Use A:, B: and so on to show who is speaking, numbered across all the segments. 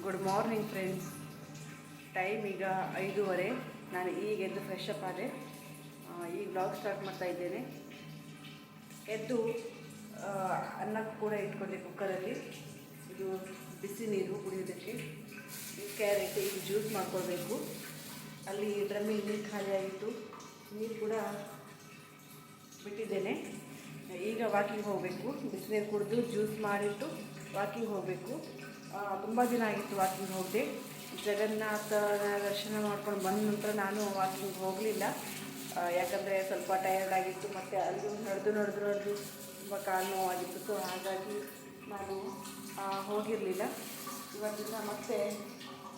A: Good morning friends. Time ಈಗ 5:30. ನಾನು ಈಗ ಎದ್ದು ಫ್ರೆಶ್ ಅಪ್ ಆದೆ. ಈಗ ಬ್ಲಾಗ್ ಸ್ಟಾರ್ಟ್ ಮಾಡ್ತಾ ಇದ್ದೇನೆ. ಎದ್ದು ಅನ್ನ ಕೂಡ ಇಟ್ಕೊಂಡೆ ಕುಕ್ಕರಲ್ಲಿ. ಇದು ಬಿಸಿ ನೀರು ಕುಡಿಯೋದಕ್ಕೆ. ಈ ಕ್ಯಾರೆಟ್ ಈಗ ಜ್ಯೂಸ್ ಮಾಡ್ಕೊಳ್ಬೇಕು. ಅಲ್ಲಿ ಡ್ರಮ್ಮಿಗೆ ನೀರು ಖಾಲಿ ಆಗಿತ್ತು, ನೀರು ಕೂಡ ಬಿಟ್ಟಿದ್ದೇನೆ. ಈಗ ವಾಕಿಂಗ್ ಹೋಗಬೇಕು. ಬಿಸಿನೀರು ಕುಡಿದು ಜ್ಯೂಸ್ ಮಾಡಿಟ್ಟು ವಾಕಿಂಗ್ ಹೋಗಬೇಕು. ತುಂಬ ದಿನ ಆಗಿತ್ತು ವಾಕಿಂಗ್ ಹೋಗದೆ. ಜಗನ್ನಾಥನ ದರ್ಶನ ಮಾಡ್ಕೊಂಡು ಬಂದ ನಂತರ ನಾನು ವಾಕಿಂಗ್ ಹೋಗಲಿಲ್ಲ, ಯಾಕಂದರೆ ಸ್ವಲ್ಪ ಟಯರ್ಡ್ ಆಗಿತ್ತು. ಮತ್ತು ಅಲ್ಲಿ ನಡೆದು ತುಂಬ ಕಾಲು ನೋವಾಗಿತ್ತು. ಸೊ ಹಾಗಾಗಿ ನಾನು ಹೋಗಿರಲಿಲ್ಲ. ಇವತ್ತಿನ ಮತ್ತೆ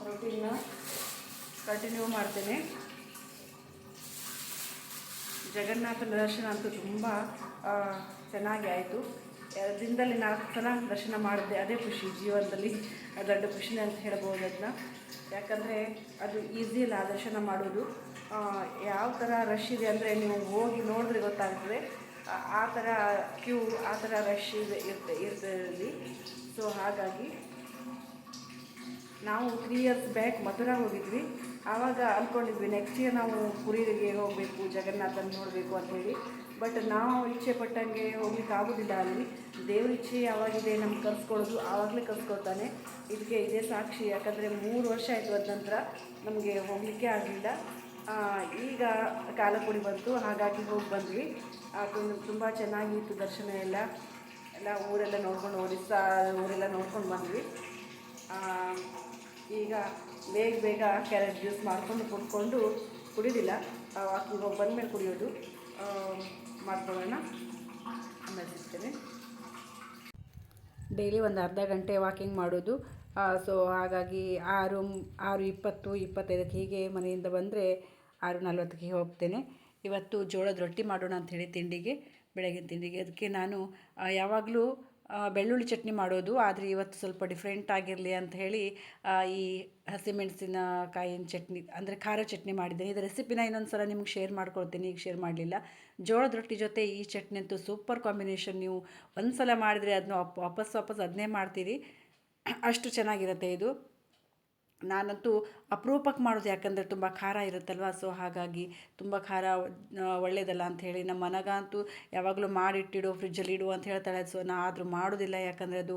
A: ರೊಟೀನ್ನ ಕಂಟಿನ್ಯೂ ಮಾಡ್ತೇನೆ. ಜಗನ್ನಾಥನ ದರ್ಶನ ಅಂತೂ ತುಂಬ ಚೆನ್ನಾಗಿ ಆಯಿತು. ದಿನದಲ್ಲಿ 4 ಸಲ ದರ್ಶನ ಮಾಡಿದೆ. ಅದೇ ಖುಷಿ, ಜೀವನದಲ್ಲಿ ದೊಡ್ಡ ಖುಷಿನೇ ಅಂತ ಹೇಳ್ಬೋದು ಅದನ್ನ. ಯಾಕಂದರೆ ಅದು ಈಸಿ ಇಲ್ಲ ಆ ದರ್ಶನ ಮಾಡೋದು. ಯಾವ ಥರ ರಶ್ ಇದೆ ಅಂದರೆ ನೀವು ಹೋಗಿ ನೋಡಿದ್ರೆ ಗೊತ್ತಾಗ್ತದೆ. ಆ ಥರ ಕ್ಯೂ, ಆ ಥರ ರಶ್ ಇರ್ತದೆ. ಸೊ ಹಾಗಾಗಿ ನಾವು 3 ಇಯರ್ಸ್ ಬ್ಯಾಕ್ ಮಥುರಾ ಹೋಗಿದ್ವಿ. ಆವಾಗ ಅಂದ್ಕೊಂಡಿದ್ವಿ ನೆಕ್ಸ್ಟ್ ಇಯರ್ ನಾವು ಪುರಿಗೆ ಹೋಗಬೇಕು, ಜಗನ್ನಾಥನ ನೋಡಬೇಕು ಅಂಥೇಳಿ. ಬಟ್ ನಾವು ಇಚ್ಛೆ ಪಟ್ಟಂಗೆ ಹೋಗ್ಲಿಕ್ಕೆ ಆಗೋದಿಲ್ಲ. ಅಲ್ಲಿ ದೇವ್ರ ಇಚ್ಛೆ ಯಾವಾಗಿದೆ ನಮ್ಗೆ ಕರ್ಸ್ಕೊಳ್ಳೋದು, ಆವಾಗಲೇ ಕರ್ಸ್ಕೊಳ್ತಾನೆ. ಇದಕ್ಕೆ ಇದೇ ಸಾಕ್ಷಿ. ಯಾಕಂದರೆ 3 ವರ್ಷ ಆಯಿತು. ಅದ ನಂತರ ನಮಗೆ ಹೋಗಲಿಕ್ಕೆ ಆಗಲಿಲ್ಲ. ಈಗ ಕಾಲ ಕೂಡಿ ಬಂತು, ಹಾಗಾಗಿ ಹೋಗಿ ಬಂದ್ವಿ. ತುಂಬ ಚೆನ್ನಾಗಿತ್ತು ದರ್ಶನ ಎಲ್ಲ ಊರೆಲ್ಲ ನೋಡ್ಕೊಂಡು, ಒರಿಸ್ಸಾ ಊರೆಲ್ಲ ನೋಡ್ಕೊಂಡು ಬಂದ್ವಿ. ಈಗ ಬೇಗ ಕ್ಯಾರೆಟ್ ಜ್ಯೂಸ್ ಮಾಡಿಕೊಂಡು ಕುಡಿಯೋದಿಲ್ಲ. ವಾಕಿಂಗ್ ಹೋಗಿ ಬಂದಮೇಲೆ ಕುಡಿಯೋದು. ಮಾಡ್ಕೊಳ್ಳೋಣ ಆಮೇಲೆ ಸಿಗ್ತೇನೆ. ಡೈಲಿ ಒಂದು ಅರ್ಧ ಗಂಟೆ ವಾಕಿಂಗ್ ಮಾಡೋದು. ಸೊ ಹಾಗಾಗಿ 6:20, 25 ಹೀಗೆ ಮನೆಯಿಂದ ಬಂದರೆ 6:40 ಹೋಗ್ತೇನೆ. ಇವತ್ತು ಜೋಳದ ರೊಟ್ಟಿ ಮಾಡೋಣ ಅಂಥೇಳಿ ಬೆಳಗಿನ ತಿಂಡಿಗೆ. ಅದಕ್ಕೆ ನಾನು ಯಾವಾಗಲೂ ಬೆಳ್ಳುಳ್ಳಿ ಚಟ್ನಿ ಮಾಡೋದು, ಆದರೆ ಇವತ್ತು ಸ್ವಲ್ಪ ಡಿಫ್ರೆಂಟ್ ಆಗಿರಲಿ ಅಂತ ಹೇಳಿ ಈ ಹಸಿಮೆಣಸಿನಕಾಯಿನ ಚಟ್ನಿ ಅಂದರೆ ಖಾರ ಚಟ್ನಿ ಮಾಡಿದ್ದೇನೆ. ಇದರ ರೆಸಿಪಿನ ಇನ್ನೊಂದು ಸಲ ನಿಮ್ಗೆ ಶೇರ್ ಮಾಡ್ಕೊಳ್ತೀನಿ, ಈಗ ಶೇರ್ ಮಾಡಲಿಲ್ಲ. ಜೋಳದ ರೊಟ್ಟಿ ಜೊತೆ ಈ ಚಟ್ನಿ ಅಂತೂ ಸೂಪರ್ ಕಾಂಬಿನೇಷನ್. ನೀವು ಒಂದು ಸಲ ಮಾಡಿದರೆ ಅದನ್ನ ವಾಪಸ್ ಅದನ್ನೇ ಮಾಡ್ತೀರಿ, ಅಷ್ಟು ಚೆನ್ನಾಗಿರುತ್ತೆ ಇದು. ನಾನಂತೂ ಅಪರೂಪಕ್ಕೆ ಮಾಡೋದು, ಯಾಕಂದರೆ ತುಂಬ ಖಾರ ಇರುತ್ತಲ್ವ. ಸೊ ಹಾಗಾಗಿ ತುಂಬ ಖಾರ ಒಳ್ಳೆಯದಲ್ಲ ಅಂಥೇಳಿ ನಮ್ಮ ಮನಗಂತೂ ಯಾವಾಗಲೂ ಮಾಡಿಟ್ಟಿಡು, ಫ್ರಿಜ್ಜಲ್ಲಿ ಇಡು ಅಂತ ಹೇಳ್ತಾಳೆ. ಸೊ ನಾ ಆದರೂ ಮಾಡೋದಿಲ್ಲ, ಯಾಕಂದರೆ ಅದು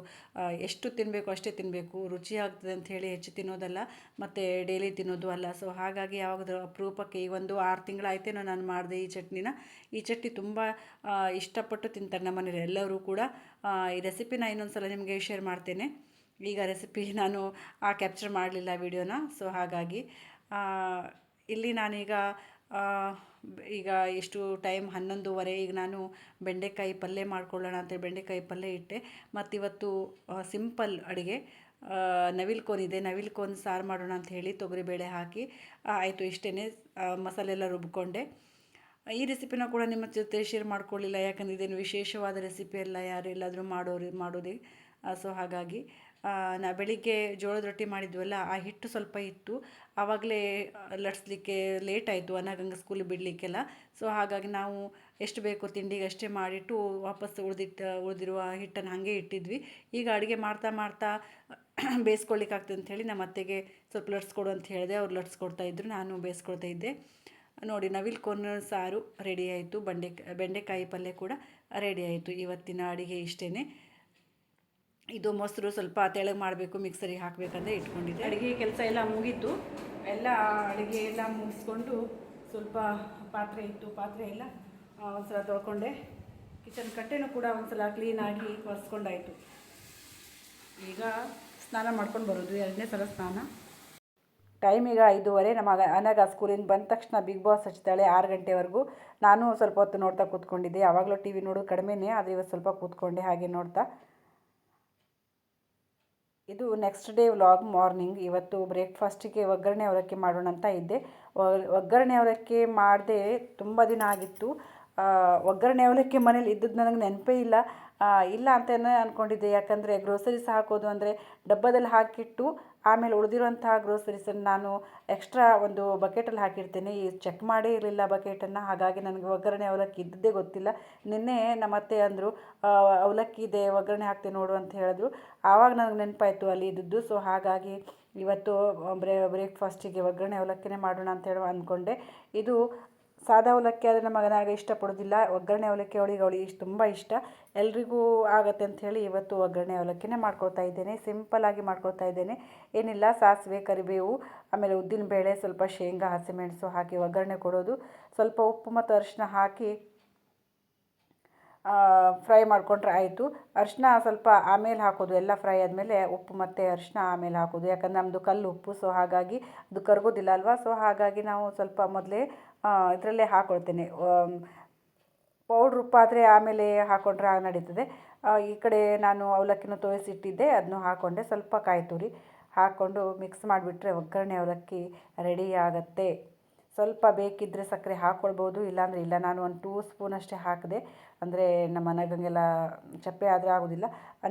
A: ಎಷ್ಟು ತಿನ್ನಬೇಕು ಅಷ್ಟೇ ತಿನ್ನಬೇಕು, ರುಚಿ ಆಗ್ತದೆ ಅಂಥೇಳಿ ಹೆಚ್ಚು ತಿನ್ನೋದಲ್ಲ, ಮತ್ತು ಡೈಲಿ ತಿನ್ನೋದು ಅಲ್ಲ. ಸೊ ಹಾಗಾಗಿ ಯಾವಾಗಾದ್ರೂ ಅಪರೂಪಕ್ಕೆ, ಈಗ ಒಂದು 6 ತಿಂಗಳಾಯ್ತೇನೋ ನಾನು ಮಾಡಿದೆ ಈ ಚಟ್ನಿನ. ಈ ಚಟ್ನಿ ತುಂಬ ಇಷ್ಟಪಟ್ಟು ತಿಂತಾರೆ ನಮ್ಮ ಮನೇಲಿ ಎಲ್ಲರೂ ಕೂಡ. ಈ ರೆಸಿಪಿನ ಇನ್ನೊಂದು ಸಲ ನಿಮಗೆ ಶೇರ್ ಮಾಡ್ತೇನೆ. ಈಗ ರೆಸಿಪಿ ನಾನು ಕ್ಯಾಪ್ಚರ್ ಮಾಡಲಿಲ್ಲ ವಿಡಿಯೋನ. ಸೊ ಹಾಗಾಗಿ ಇಲ್ಲಿ ನಾನೀಗ ಈಗ ಎಷ್ಟು ಟೈಮ್ 11:30. ಈಗ ನಾನು ಬೆಂಡೆಕಾಯಿ ಪಲ್ಯ ಮಾಡ್ಕೊಳ್ಳೋಣ ಅಂತೇಳಿ ಬೆಂಡೆಕಾಯಿ ಪಲ್ಯ ಇಟ್ಟೆ. ಮತ್ತು ಇವತ್ತು ಸಿಂಪಲ್ ಅಡುಗೆ, ನವಿಲ್ಕೋನಿದೆ, ನವಿಲ್ಕೋನ್ ಸಾರು ಮಾಡೋಣ ಅಂಥೇಳಿ ತೊಗರಿಬೇಳೆ ಹಾಕಿ ಆಯಿತು. ಇಷ್ಟೇ, ಮಸಾಲೆ ಎಲ್ಲ ರುಬ್ಕೊಂಡೆ. ಈ ರೆಸಿಪಿನ ಕೂಡ ನಿಮ್ಮ ಜೊತೆ ಶೇರ್ ಮಾಡ್ಕೊಳ್ಳಿಲ್ಲ, ಯಾಕಂದರೆ ಇದೇನು ವಿಶೇಷವಾದ ರೆಸಿಪಿ ಎಲ್ಲ, ಯಾರು ಎಲ್ಲಾದರೂ ಮಾಡೋದೇ. ಸೊ ಹಾಗಾಗಿ ಬೆಳಿಗ್ಗೆ ಜೋಳದ ರೊಟ್ಟಿ ಮಾಡಿದ್ವಲ್ಲ, ಆ ಹಿಟ್ಟು ಸ್ವಲ್ಪ ಇತ್ತು. ಆವಾಗಲೇ ಲಟ್ಸ್ಲಿಕ್ಕೆ ಲೇಟ್ ಆಯಿತು, ಅನಗಂಗೆ ಸ್ಕೂಲಿಗೆ ಬಿಡಲಿಕ್ಕೆಲ್ಲ. ಸೊ ಹಾಗಾಗಿ ನಾವು ಎಷ್ಟು ಬೇಕೋ ತಿಂಡಿಗೆ ಅಷ್ಟೇ ಮಾಡಿಟ್ಟು ವಾಪಸ್ ಉಳಿದಿರುವ ಹಿಟ್ಟನ್ನು ಹಾಗೆ ಇಟ್ಟಿದ್ವಿ. ಈಗ ಅಡುಗೆ ಮಾಡ್ತಾ ಬೇಯಿಸ್ಕೊಳ್ಳಿಕ್ಕಾಗ್ತದೆ ಅಂಥೇಳಿ ನಮ್ಮ ಅತ್ತೆಗೆ ಸ್ವಲ್ಪ ಲಟ್ಸ್ಕೊಡು ಅಂತ ಹೇಳಿದೆ. ಅವ್ರು ಲಟ್ಸ್ಕೊಡ್ತಾಯಿದ್ರು, ನಾನು ಬೇಯಿಸ್ಕೊಳ್ತಾ ಇದ್ದೆ. ನೋಡಿ, ನವಿಲ್ಕೋನ್ ಸಾರು ರೆಡಿ ಆಯಿತು, ಬೆಂಡೆಕಾಯಿ ಪಲ್ಯ ಕೂಡ ರೆಡಿ ಆಯಿತು. ಇವತ್ತಿನ ಅಡುಗೆ ಇಷ್ಟೇ. ಇದು ಮೊಸರು ಸ್ವಲ್ಪ ತೆಳಗೆ ಮಾಡಬೇಕು, ಮಿಕ್ಸರಿಗೆ ಹಾಕಬೇಕಂದ್ರೆ ಇಟ್ಕೊಂಡಿದ್ದೆ. ಅಡುಗೆ ಕೆಲಸ ಎಲ್ಲ ಮುಗೀತು. ಅಡುಗೆ ಎಲ್ಲ ಮುಗಿಸ್ಕೊಂಡು ಸ್ವಲ್ಪ ಪಾತ್ರೆ ಎಲ್ಲ ಒಂದ್ಸಲ ತೊಳ್ಕೊಂಡೆ. ಕಿಚನ್ ಕಟ್ಟೆನೂ ಕೂಡ ಒಂದ್ಸಲ ಕ್ಲೀನಾಗಿ ಒರೆಸ್ಕೊಂಡಾಯಿತು. ಈಗ ಸ್ನಾನ ಮಾಡ್ಕೊಂಡು ಬರೋದು, 2ನೇ ಸಲ ಸ್ನಾನ. ಟೈಮ್ ಈಗ 5:30. ನಮ್ಮ ಅನಗ ಸ್ಕೂಲಿಂದ ಬಂದ ತಕ್ಷಣ ಬಿಗ್ ಬಾಸ್ ಹಚ್ತಾಳೆ 6 ಗಂಟೆವರೆಗೂ. ನಾನು ಸ್ವಲ್ಪ ಹೊತ್ತು ನೋಡ್ತಾ ಕೂತ್ಕೊಂಡಿದ್ದೆ. ಯಾವಾಗಲೂ ಟಿ ವಿ ನೋಡೋದು ಕಡಿಮೆನೇ, ಆದರೆ ಇವತ್ತು ಸ್ವಲ್ಪ ಕೂತ್ಕೊಂಡೆ ಹಾಗೆ ನೋಡ್ತಾ. ಇದು ನೆಕ್ಸ್ಟ್ ಡೇ ವ್ಲಾಗ್ ಮಾರ್ನಿಂಗ್. ಇವತ್ತು ಬ್ರೇಕ್ಫಾಸ್ಟಿಗೆ ಒಗ್ಗರಣೆ ಅವಲಕ್ಕಿ ಮಾಡೋಣ ಅಂತ ಇದ್ದೆ. ಒಗ್ಗರಣೆ ಅವಲಕ್ಕಿ ಮಾಡದೆ ತುಂಬ ದಿನ ಆಗಿತ್ತು. ಒಗ್ಗರಣೆ ಅವಲಕ್ಕಿ ಮನೇಲಿ ಇದ್ದದ್ದು ನನಗೆ ನೆನಪೇ ಇಲ್ಲ. ಇಲ್ಲ ಅಂತಲೇ ಅಂದ್ಕೊಂಡಿದ್ದೆ. ಯಾಕಂದರೆ ಗ್ರೋಸರೀಸ್ ಹಾಕೋದು ಅಂದರೆ ಡಬ್ಬದಲ್ಲಿ ಹಾಕಿಟ್ಟು ಆಮೇಲೆ ಉಳಿದಿರುವಂತಹ ಗ್ರೋಸರೀಸನ್ನು ನಾನು ಎಕ್ಸ್ಟ್ರಾ ಒಂದು ಬಕೆಟಲ್ಲಿ ಹಾಕಿರ್ತೇನೆ. ಈ ಚೆಕ್ ಮಾಡೇ ಇರಲಿಲ್ಲ ಬಕೆಟನ್ನು. ಹಾಗಾಗಿ ನನಗೆ ಒಗ್ಗರಣೆ ಅವಲಕ್ಕಿ ಇದ್ದದ್ದೇ ಗೊತ್ತಿಲ್ಲ. ನಿನ್ನೆ ನಮ್ಮ ಅತ್ತೆ ಅಂದರು, ಅವಲಕ್ಕಿ ಇದೆ ಒಗ್ಗರಣೆ ಹಾಕ್ತೀನಿ ನೋಡು ಅಂತ ಹೇಳಿದ್ರು. ಆವಾಗ ನನಗೆ ನೆನಪಾಯಿತು ಅಲ್ಲಿ ಇದ್ದದ್ದು. ಸೊ ಹಾಗಾಗಿ ಇವತ್ತು ಬ್ರೇಕ್ಫಾಸ್ಟಿಗೆ ಒಗ್ಗರಣೆ ಅವಲಕ್ಕಿನೇ ಮಾಡೋಣ ಅಂತ ಹೇಳಿ ಅಂದ್ಕೊಂಡೆ. ಇದು ಸಾದಾ ಅವಲಕ್ಕಿ ಆದರೆ ನಮ್ಮ ಮಗನಾಗ ಇಷ್ಟಪಡೋದಿಲ್ಲ. ಒಗ್ಗರಣೆ ಅವಲಕ್ಕಿ ಅವಳಿಗೆ ತುಂಬ ಇಷ್ಟ. ಎಲ್ರಿಗೂ ಆಗತ್ತೆ ಅಂಥೇಳಿ ಇವತ್ತು ಒಗ್ಗರಣೆ ಅವಲಕ್ಕಿನೇ ಮಾಡ್ಕೊಳ್ತಾ ಇದ್ದೇನೆ. ಸಿಂಪಲ್ಲಾಗಿ ಮಾಡ್ಕೊಳ್ತಾ ಇದ್ದೇನೆ. ಏನಿಲ್ಲ, ಸಾಸಿವೆ, ಕರಿಬೇವು, ಆಮೇಲೆ ಉದ್ದಿನಬೇಳೆ, ಸ್ವಲ್ಪ ಶೇಂಗಾ, ಹಸಿಮೆಣಸು ಹಾಕಿ ಒಗ್ಗರಣೆ ಕೊಡೋದು. ಸ್ವಲ್ಪ ಉಪ್ಪು ಮತ್ತು ಅರಿಶಿನ ಹಾಕಿ ಫ್ರೈ ಮಾಡಿಕೊಂಡ್ರೆ ಆಯಿತು. ಅರಿಶಿನ ಸ್ವಲ್ಪ ಆಮೇಲೆ ಹಾಕೋದು. ಎಲ್ಲ ಫ್ರೈ ಆದಮೇಲೆ ಉಪ್ಪು ಮತ್ತು ಅರಿಶಿನ ಆಮೇಲೆ ಹಾಕೋದು. ಯಾಕಂದರೆ ನಮ್ಮದು ಕಲ್ಲು ಉಪ್ಪು, ಸೊ ಹಾಗಾಗಿ ಅದು ಕರಗೋದಿಲ್ಲ ಅಲ್ವಾ. ಸೊ ಹಾಗಾಗಿ ನಾವು ಸ್ವಲ್ಪ ಮೊದಲೇ ಇದರಲ್ಲೇ ಹಾಕ್ಕೊಳ್ತೇನೆ. ಪೌಡ್ರ್ ಉಪ್ಪಾದರೆ ಆಮೇಲೆ ಹಾಕ್ಕೊಂಡ್ರೆ ನಡೀತದೆ. ಈ ಕಡೆ ನಾನು ಅವಲಕ್ಕಿನ ತೋರಿಸಿಟ್ಟಿದ್ದೆ, ಅದನ್ನು ಹಾಕ್ಕೊಂಡೆ. ಸ್ವಲ್ಪ ಕಾಯಿ ತುರಿ ಹಾಕ್ಕೊಂಡು ಮಿಕ್ಸ್ ಮಾಡಿಬಿಟ್ರೆ ಒಗ್ಗರಣೆ ಅವಲಕ್ಕಿ ರೆಡಿ ಆಗುತ್ತೆ. ಸ್ವಲ್ಪ ಬೇಕಿದ್ದರೆ ಸಕ್ಕರೆ ಹಾಕ್ಕೊಳ್ಬೋದು, ಇಲ್ಲಾಂದರೆ ಇಲ್ಲ. ನಾನು ಒಂದು 2 ಸ್ಪೂನ್ ಅಷ್ಟೇ ಹಾಕಿದೆ. ಅಂದರೆ ನಮ್ಮ ಮನೆಗೆಲ್ಲ ಚಪ್ಪೆ ಆದರೆ ಆಗೋದಿಲ್ಲ,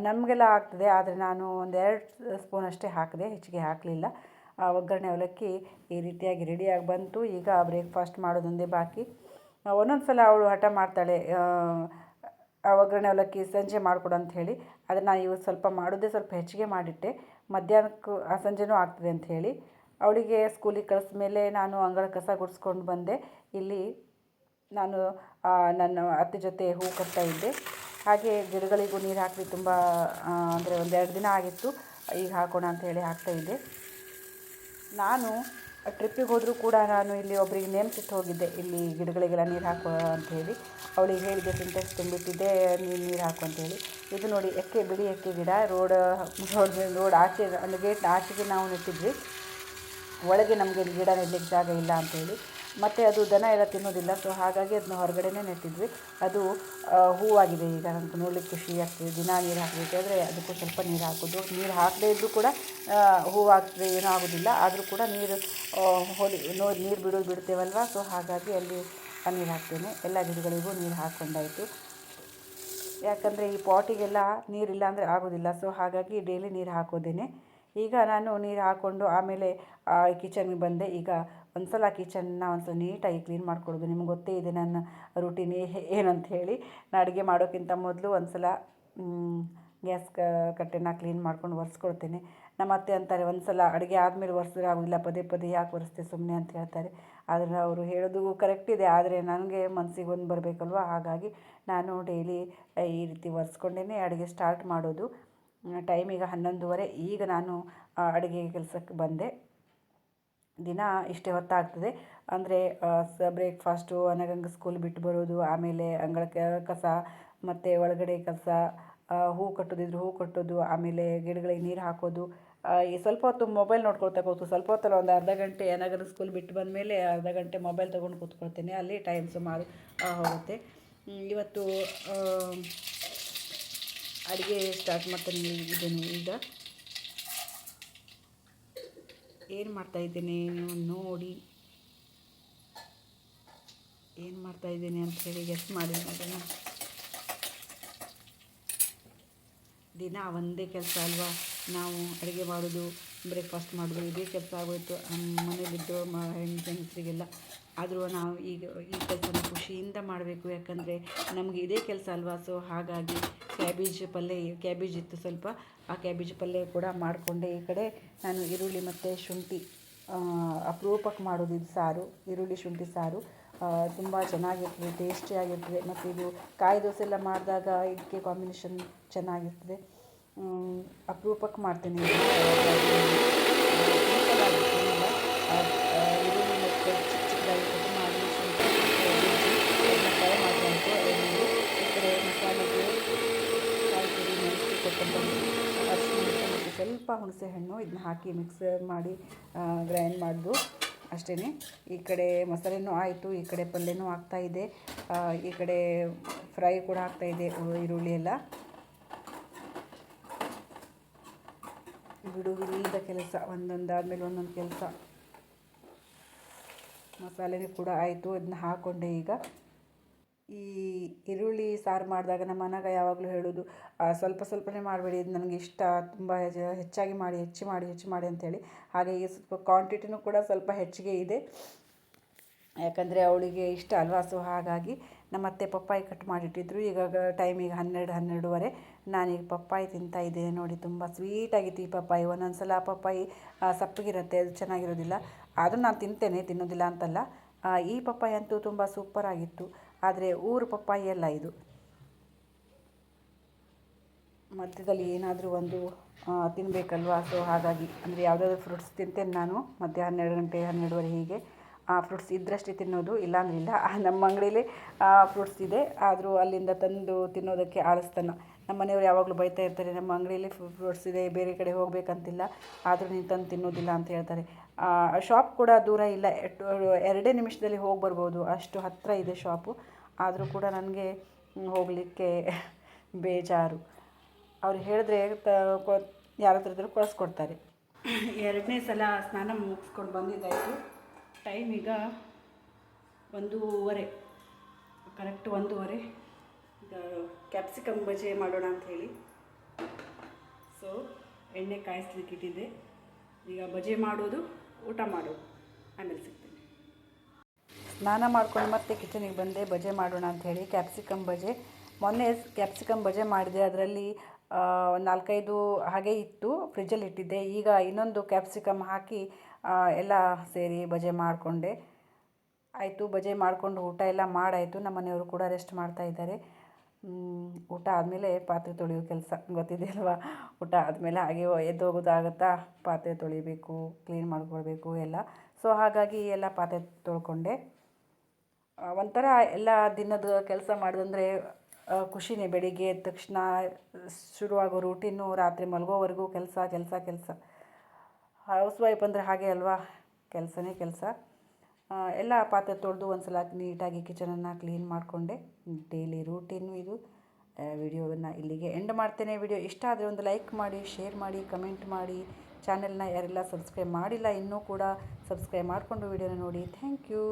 A: ನಮಗೆಲ್ಲ ಆಗ್ತದೆ. ಆದರೆ ನಾನು ಒಂದು 2 ಸ್ಪೂನ್ ಅಷ್ಟೇ ಹಾಕಿದೆ, ಹೆಚ್ಚಿಗೆ ಹಾಕಲಿಲ್ಲ. ಒಗ್ಗರಣೆ ಅವಲಕ್ಕಿ ಈ ರೀತಿಯಾಗಿ ರೆಡಿಯಾಗಿ ಬಂತು. ಈಗ ಬ್ರೇಕ್ಫಾಸ್ಟ್ ಮಾಡೋದೊಂದೇ ಬಾಕಿ. ಒಂದೊಂದು ಸಲ ಅವಳು ಹಠ ಮಾಡ್ತಾಳೆ, ಒಗ್ಗರಣೆ ಅವಲಕ್ಕಿ ಸಂಜೆ ಮಾಡಿಕೊಡು ಅಂತ ಹೇಳಿ. ಆದರೆ ನಾನು ಇವತ್ತು ಸ್ವಲ್ಪ ಮಾಡೋದೇ ಸ್ವಲ್ಪ ಹೆಚ್ಚಿಗೆ ಮಾಡಿಟ್ಟೆ. ಮಧ್ಯಾಹ್ನಕ್ಕೂ ಸಂಜೆನೂ ಆಗ್ತದೆ ಅಂತ ಹೇಳಿ. ಅವಳಿಗೆ ಸ್ಕೂಲಿಗೆ ಕಳಿಸಿದ ಮೇಲೆ ನಾನು ಅಂಗಳ ಕಸ ಗುಡಿಸ್ಕೊಂಡು ಬಂದೆ. ಇಲ್ಲಿ ನಾನು ನನ್ನ ಅತ್ತೆ ಜೊತೆ ಹೂ ಕಟ್ತಾ ಇದ್ದೆ. ಹಾಗೆ ಗಿಡಗಳಿಗೂ ನೀರು ಹಾಕಿ ತುಂಬ ಅಂದರೆ 1-2 ದಿನ ಆಗಿತ್ತು. ಈಗ ಹಾಕೋಣ ಅಂತ ಹೇಳಿ ಹಾಕ್ತಾಯಿದ್ದೆ. ನಾನು ಟ್ರಿಪ್ಪಿಗೆ ಹೋದರೂ ಕೂಡ ನಾನು ಇಲ್ಲಿ ಒಬ್ಬರಿಗೆ ನೇಮಿಸಿಟ್ಟು ಹೋಗಿದ್ದೆ, ಇಲ್ಲಿ ಗಿಡಗಳಿಗೆಲ್ಲ ನೀರು ಹಾಕುವ ಅಂಥೇಳಿ. ಅವಳಿಗೆ ಹೇಳಿದೆ, ಸಿಂಟೆಕ್ಸ್ ತುಂಬಿಟ್ಟಿದ್ದೆ, ನೀರು ಹಾಕು ಅಂತೇಳಿ. ಇದು ನೋಡಿ, ಬಿಳಿ ಎಕ್ಕೆ ಗಿಡ ರೋಡ್ ಆಚೆ, ಅಂದರೆ ಗೇಟ್ನ ಆಚೆಗೆ ನಾವು ನೆಟ್ಟಿದ್ವಿ. ಒಳಗೆ ನಮಗೆ ಗಿಡ ನೆಡಲಿಕ್ಕೆ ಜಾಗ ಇಲ್ಲ ಅಂಥೇಳಿ. ಮತ್ತು ಅದು ದನ ಎಲ್ಲ ತಿನ್ನೋದಿಲ್ಲ. ಸೊ ಹಾಗಾಗಿ ಅದನ್ನ ಹೊರಗಡೆನೇ ನೆಟ್ಟಿದ್ವಿ. ಅದು ಹೂವಾಗಿದೆ. ಈಗ ನನಗೆ ನೋಡಲಿಕ್ಕೆ ಖುಷಿ ಆಗ್ತದೆ. ದಿನ ನೀರು ಹಾಕಬೇಕಾದ್ರೆ ಅದಕ್ಕೂ ಸ್ವಲ್ಪ ನೀರು ಹಾಕೋದು. ನೀರು ಹಾಕದೇ ಇದ್ದರೂ ಕೂಡ ಹೂವಾಗ್ತದೆ, ಏನೂ ಆಗೋದಿಲ್ಲ. ಆದರೂ ಕೂಡ ನೀರು ನೀರು ಬಿಡ್ತೇವಲ್ವ. ಸೊ ಹಾಗಾಗಿ ಅಲ್ಲಿ ನೀರು ಹಾಕ್ತೇನೆ. ಎಲ್ಲ ಗಿಡಗಳಿಗೂ ನೀರು ಹಾಕ್ಕೊಂಡಾಯಿತು. ಯಾಕಂದರೆ ಈ ಪಾಟಿಗೆಲ್ಲ ನೀರಿಲ್ಲ ಅಂದರೆ ಆಗೋದಿಲ್ಲ. ಸೊ ಹಾಗಾಗಿ ಡೈಲಿ ನೀರು ಹಾಕೋದೇನೆ. ಈಗ ನಾನು ನೀರು ಹಾಕ್ಕೊಂಡು ಆಮೇಲೆ ಕಿಚನ್ಗೆ ಬಂದೆ. ಈಗ ಒಂದು ಸಲ ಕಿಚನ್ನ ನೀಟಾಗಿ ಕ್ಲೀನ್ ಮಾಡ್ಕೊಳ್ಳೋದು. ನಿಮ್ಗೆ ಗೊತ್ತೇ ಇದೆ ನನ್ನ ರೂಟೀನ್ ಏನಂತ ಹೇಳಿ. ನಾನು ಅಡುಗೆ ಮಾಡೋಕ್ಕಿಂತ ಮೊದಲು ಒಂದು ಸಲ ಗ್ಯಾಸ್ ಕಟ್ಟೆನ ಕ್ಲೀನ್ ಮಾಡ್ಕೊಂಡು ಒರೆಸ್ಕೊಳ್ತೇನೆ. ನಮ್ಮ ಅತ್ತೆ ಅಂತಾರೆ, ಒಂದು ಸಲ ಅಡುಗೆ ಆದಮೇಲೆ ಒರೆಸಿದ್ರೆ ಆಗೋದಿಲ್ಲ, ಪದೇ ಪದೇ ಯಾಕೆ ಒರೆಸ್ತೆ ಸುಮ್ಮನೆ ಅಂತ ಹೇಳ್ತಾರೆ. ಆದರೆ ಅವರು ಹೇಳೋದು ಕರೆಕ್ಟ್ ಇದೆ. ಆದರೆ ನನಗೆ ಮನಸ್ಸಿಗೆ ಒಂದು ಬರಬೇಕಲ್ವ. ಹಾಗಾಗಿ ನಾನು ಡೈಲಿ ಈ ರೀತಿ ಒರೆಸ್ಕೊಂಡೇ ಅಡುಗೆ ಸ್ಟಾರ್ಟ್ ಮಾಡೋದು. ಟೈಮ್ ಈಗ 11:30. ಈಗ ನಾನು ಅಡುಗೆ ಕೆಲಸಕ್ಕೆ ಬಂದೆ. ದಿನ ಇಷ್ಟೇ ಹೊತ್ತಾಗ್ತದೆ. ಅಂದರೆ ಬ್ರೇಕ್ಫಾಸ್ಟು, ಅನಗಂಗೆ ಸ್ಕೂಲ್ ಬಿಟ್ಟು ಬರೋದು, ಆಮೇಲೆ ಅಂಗಳ ಕಸ, ಮತ್ತು ಒಳಗಡೆ ಕೆಲಸ, ಹೂ ಕಟ್ಟೋದಿದ್ರು ಹೂ ಕಟ್ಟೋದು, ಆಮೇಲೆ ಗಿಡಗಳಿಗೆ ನೀರು ಹಾಕೋದು. ಈ ಸ್ವಲ್ಪ ಹೊತ್ತು ಮೊಬೈಲ್ ನೋಡ್ಕೊಳ್ತಾ ಕೂತು, ಸ್ವಲ್ಪ ಹೊತ್ತಲ್ಲ, ಒಂದು ಅರ್ಧ ಗಂಟೆ ಅನಗನ ಸ್ಕೂಲ್ ಬಿಟ್ಟು ಬಂದಮೇಲೆ ಅರ್ಧ ಗಂಟೆ ಮೊಬೈಲ್ ತೊಗೊಂಡು ಕೂತ್ಕೊಳ್ತೇನೆ. ಅಲ್ಲಿ ಟೈಮ್ ಸುಮಾರು ಹೋಗುತ್ತೆ. ಇವತ್ತು ಅಡುಗೆ ಸ್ಟಾರ್ಟ್ ಮಾಡ್ತಾನೆ ಇದ್ದೇನೆ. ಈಗ ಏನು ಮಾಡ್ತಾಯಿದ್ದೇನೆ ನೀವು ನೋಡಿ, ಏನು ಮಾಡ್ತಾಯಿದ್ದೇನೆ ಅಂಥೇಳಿ ಗೆಸ್ ಮಾಡಿ ನೋಡೋಣ. ದಿನ ಒಂದೇ ಕೆಲಸ ಅಲ್ವಾ, ನಾವು ಅಡುಗೆ ಮಾಡೋದು, ಬ್ರೇಕ್ಫಾಸ್ಟ್ ಮಾಡೋದು, ಇದೇ ಕೆಲಸ ಆಗೋಯಿತು ಮನೇಲಿದ್ದು ಹೆಂಗಸರಿಗೆಲ್ಲ. ಆದರೂ ನಾವು ಈಗ ಈ ಕೆಲಸನ ಖುಷಿಯಿಂದ ಮಾಡಬೇಕು. ಯಾಕಂದರೆ ನಮಗೆ ಇದೇ ಕೆಲಸ ಅಲ್ವಾ. ಸೊ ಹಾಗಾಗಿ ಕ್ಯಾಬೇಜ್ ಇತ್ತು ಸ್ವಲ್ಪ, ಆ ಕ್ಯಾಬೇಜ್ ಪಲ್ಯ ಕೂಡ ಮಾಡಿಕೊಂಡೆ. ಈ ಕಡೆ ನಾನು ಈರುಳ್ಳಿ ಮತ್ತು ಶುಂಠಿ ಅಪರೂಪಕ್ಕೆ ಮಾಡೋದು. ಇದು ಸಾರು, ಈರುಳ್ಳಿ ಶುಂಠಿ ಸಾರು ತುಂಬ ಚೆನ್ನಾಗಿರ್ತದೆ, ಟೇಸ್ಟಿಯಾಗಿರ್ತದೆ. ಮತ್ತು ಇದು ಕಾಯಿ ದೋಸೆ ಎಲ್ಲ ಮಾಡಿದಾಗ ಇದಕ್ಕೆ ಕಾಂಬಿನೇಷನ್ ಚೆನ್ನಾಗಿರ್ತದೆ. ಅಪರೂಪಕ್ಕೆ ಮಾಡ್ತೀನಿ. ಈರುಳ್ಳಿ ಮತ್ತು ಚಿಕ್ಕದಾಗಿ ಕಟ್ ಮಾಡಿ ಶುಂಠಿ ಅದನ್ನ ಫ್ರೈ ಮಾಡಬೇಕು. ಈ ಕಡೆ ಮಸಾಲೆಗೆ ಕಾಯಿ ತುರಿ, ಮೆಣಸು, ಕೊತ್ತಂಬರಿ, ಅರಿಶಿನ ಮತ್ತು ಸ್ವಲ್ಪ ಹುಣಸೆ ಹಣ್ಣು ಇದನ್ನ ಹಾಕಿ ಮಿಕ್ಸ್ ಮಾಡಿ ಗ್ರೈಂಡ್ ಮಾಡೋದು ಅಷ್ಟೇ. ಈ ಕಡೆ ಮಸಾಲೆನೂ ಆಯಿತು, ಈ ಕಡೆ ಪಲ್ಯನೂ ಆಗ್ತಾಯಿದೆ, ಈ ಕಡೆ ಫ್ರೈ ಕೂಡ ಆಗ್ತಾಯಿದೆ ಈರುಳ್ಳಿ ಎಲ್ಲ. ಬಿಡುವಿಲ್ಲದ ಕೆಲಸ, ಒಂದೊಂದಾದಮೇಲೆ ಒಂದೊಂದು ಕೆಲಸ. ಮಸಾಲೆನೂ ಕೂಡ ಆಯಿತು, ಅದನ್ನ ಹಾಕ್ಕೊಂಡೆ. ಈಗ ಈ ಈರುಳ್ಳಿ ಸಾರು ಮಾಡಿದಾಗ ನಮ್ಮ ಮನೆಗೆ ಯಾವಾಗಲೂ ಹೇಳೋದು ಸ್ವಲ್ಪ ಸ್ವಲ್ಪನೇ ಮಾಡಬೇಡಿ, ಇದು ನನಗೆ ಇಷ್ಟ, ತುಂಬ ಹೆಚ್ಚಾಗಿ ಮಾಡಿ ಹೆಚ್ಚು ಮಾಡಿ ಅಂಥೇಳಿ. ಹಾಗೆ ಈ ಸ್ವಲ್ಪ ಕ್ವಾಂಟಿಟಿನೂ ಕೂಡ ಸ್ವಲ್ಪ ಹೆಚ್ಚಿಗೆ ಇದೆ, ಯಾಕಂದರೆ ಅವಳಿಗೆ ಇಷ್ಟ ಅಲ್ವಾ. ಸೊ ಹಾಗಾಗಿ ನಮ್ಮತ್ತೆ ಪಪ್ಪಾಯಿ ಕಟ್ ಮಾಡಿಟ್ಟಿದ್ರು. ಈಗ ಟೈಮ್ ಈಗ 12:30 ನಾನೀಗ ಪಪ್ಪಾಯಿ ತಿಂತಾ ಇದ್ದೇನೆ. ನೋಡಿ, ತುಂಬ ಸ್ವೀಟಾಗಿತ್ತು ಈ ಪಪ್ಪಾಯಿ. ಒಂದೊಂದು ಸಲ ಪಪ್ಪಾಯಿ ಸಪ್ಪಗಿರುತ್ತೆ, ಅದು ಚೆನ್ನಾಗಿರೋದಿಲ್ಲ. ಆದರೂ ನಾನು ತಿನ್ನೋದಿಲ್ಲ ಅಂತಲ್ಲ. ಈ ಪಪ್ಪಾಯಿ ಅಂತೂ ತುಂಬ ಸೂಪರಾಗಿತ್ತು. ಆದರೆ ಊರು ಪಪ್ಪಾಯಿ ಅಲ್ಲ ಇದು. ಮಧ್ಯದಲ್ಲಿ ಏನಾದರೂ ಒಂದು ತಿನ್ನಬೇಕಲ್ವಾ. ಸೊ ಹಾಗಾಗಿ ಅಂದರೆ ಯಾವುದಾದ್ರೂ ಫ್ರೂಟ್ಸ್ ತಿಂತೇನೆ ನಾನು ಮಧ್ಯ 12 ಗಂಟೆ 12:30 ಹೀಗೆ. ಫ್ರೂಟ್ಸ್ ಇದ್ದರಷ್ಟೇ ತಿನ್ನೋದು, ಇಲ್ಲಾಂದ್ರೆ ಇಲ್ಲ. ನಮ್ಮ ಅಂಗಡೀಲಿ ಫ್ರೂಟ್ಸ್ ಇದೆ, ಆದರೂ ಅಲ್ಲಿಂದ ತಂದು ತಿನ್ನೋದಕ್ಕೆ ಆಳಸ್ತನ. ನಮ್ಮ ಮನೆಯವ್ರು ಯಾವಾಗಲೂ ಬೈತಾ ಇರ್ತಾರೆ, ನಮ್ಮ ಅಂಗಡಿಯಲ್ಲಿ ಫ್ರೂಟ್ಸ್ ಇದೆ, ಬೇರೆ ಕಡೆ ಹೋಗಬೇಕಂತಿಲ್ಲ, ಆದರೂ ನೀನು ತಂದು ತಿನ್ನೋದಿಲ್ಲ ಅಂತ ಹೇಳ್ತಾರೆ. ಶಾಪ್ ಕೂಡ ದೂರ ಇಲ್ಲ, 2 ನಿಮಿಷದಲ್ಲಿ ಹೋಗಿ ಬರ್ಬೋದು, ಅಷ್ಟು ಹತ್ತಿರ ಇದೆ ಶಾಪು. ಆದರೂ ಕೂಡ ನನಗೆ ಹೋಗಲಿಕ್ಕೆ ಬೇಜಾರು. ಅವ್ರು ಹೇಳಿದ್ರೆ ಯಾರ ಹತ್ರ ಇದ್ದರೂ ಕಳಿಸ್ಕೊಡ್ತಾರೆ. 2ನೇ ಸಲ ಸ್ನಾನ ಮುಗಿಸ್ಕೊಂಡು ಬಂದಿದ್ದಾಯಿತು. ಟೈಮ್ ಈಗ 1:30, ಕರೆಕ್ಟ್ 1:30. ಈಗ ಕ್ಯಾಪ್ಸಿಕಮ್ ಬಜೆ ಮಾಡೋಣ ಅಂಥೇಳಿ ಸೊ ಎಣ್ಣೆ ಕಾಯಿಸ್ಲಿಕ್ಕೆ ಇಟ್ಟಿದ್ದೆ. ಈಗ ಬಜೆ ಮಾಡೋದು, ಊಟ ಮಾಡೋದು, ಆಮೇಲೆ ಸಿಗ್ತೀನಿ. ಸ್ನಾನ ಮಾಡ್ಕೊಂಡು ಮತ್ತೆ ಕಿಚನಿಗೆ ಬಂದೆ. ಬಜೆ ಮಾಡೋಣ ಅಂಥೇಳಿ ಕ್ಯಾಪ್ಸಿಕಮ್ ಬಜೆ. ಮೊನ್ನೆ ಕ್ಯಾಪ್ಸಿಕಮ್ ಬಜೆ ಮಾಡಿದೆ, ಅದರಲ್ಲಿ 4-5 ಹಾಗೆ ಇತ್ತು, ಫ್ರಿಜ್ಜಲ್ಲಿ ಇಟ್ಟಿದ್ದೆ. ಈಗ ಇನ್ನೊಂದು ಕ್ಯಾಪ್ಸಿಕಮ್ ಹಾಕಿ ಎಲ್ಲ ಸೇರಿ ಬಜೆ ಮಾಡಿಕೊಂಡೆ. ಆಯಿತು, ಬಜೆ ಮಾಡಿಕೊಂಡು ಊಟ ಎಲ್ಲ ಮಾಡಾಯಿತು. ನಮ್ಮ ಮನೆಯವರು ಕೂಡ ರೆಸ್ಟ್ ಮಾಡ್ತಾಯಿದ್ದಾರೆ. ಊಟ ಆದಮೇಲೆ ಪಾತ್ರೆ ತೊಳೆಯೋ ಕೆಲಸ ಗೊತ್ತಿದೆ ಅಲ್ವಾ. ಊಟ ಆದಮೇಲೆ ಹಾಗೆ ಎದ್ದೋಗೋದಾಗುತ್ತಾ, ಪಾತ್ರೆ ತೊಳಿಬೇಕು, ಕ್ಲೀನ್ ಮಾಡ್ಕೊಳ್ಬೇಕು ಎಲ್ಲ. ಸೊ ಹಾಗಾಗಿ ಎಲ್ಲ ಪಾತ್ರೆ ತೊಳ್ಕೊಂಡೆ. ಒಂಥರ ಎಲ್ಲ ದಿನದ ಕೆಲಸ ಮಾಡೋದಂದರೆ ಖುಷಿನೇ. ಬೆಳಿಗ್ಗೆ ಎದ್ದ ತಕ್ಷಣ ಶುರುವಾಗೋ ರೂಟೀನು ರಾತ್ರಿ ಮಲಗೋವರೆಗೂ ಕೆಲಸ. ಹೌಸ್ ವೈಫ್ ಅಂದರೆ ಹಾಗೆ ಅಲ್ವಾ, ಕೆಲಸನೇ ಕೆಲಸ. ಎಲ್ಲ ಪಾತ್ರೆ ತೊಳೆದು ಒಂದು ಸಲ ನೀಟಾಗಿ ಕಿಚನನ್ನು ಕ್ಲೀನ್ ಮಾಡಿಕೊಂಡೆ. ಡೈಲಿ ರೂಟೀನು ಇದು. ವಿಡಿಯೋವನ್ನು ಇಲ್ಲಿಗೆ ಎಂಡ್ ಮಾಡ್ತೇನೆ. ವಿಡಿಯೋ ಇಷ್ಟ ಆದರೆ ಒಂದು ಲೈಕ್ ಮಾಡಿ, ಶೇರ್ ಮಾಡಿ, ಕಮೆಂಟ್ ಮಾಡಿ. ಚಾನೆಲ್ನ ಯಾರೆಲ್ಲ ಸಬ್ಸ್ಕ್ರೈಬ್ ಮಾಡಿಲ್ಲ ಇನ್ನೂ ಕೂಡ ಸಬ್ಸ್ಕ್ರೈಬ್ ಮಾಡಿಕೊಂಡು ವಿಡಿಯೋನ ನೋಡಿ. Thank you.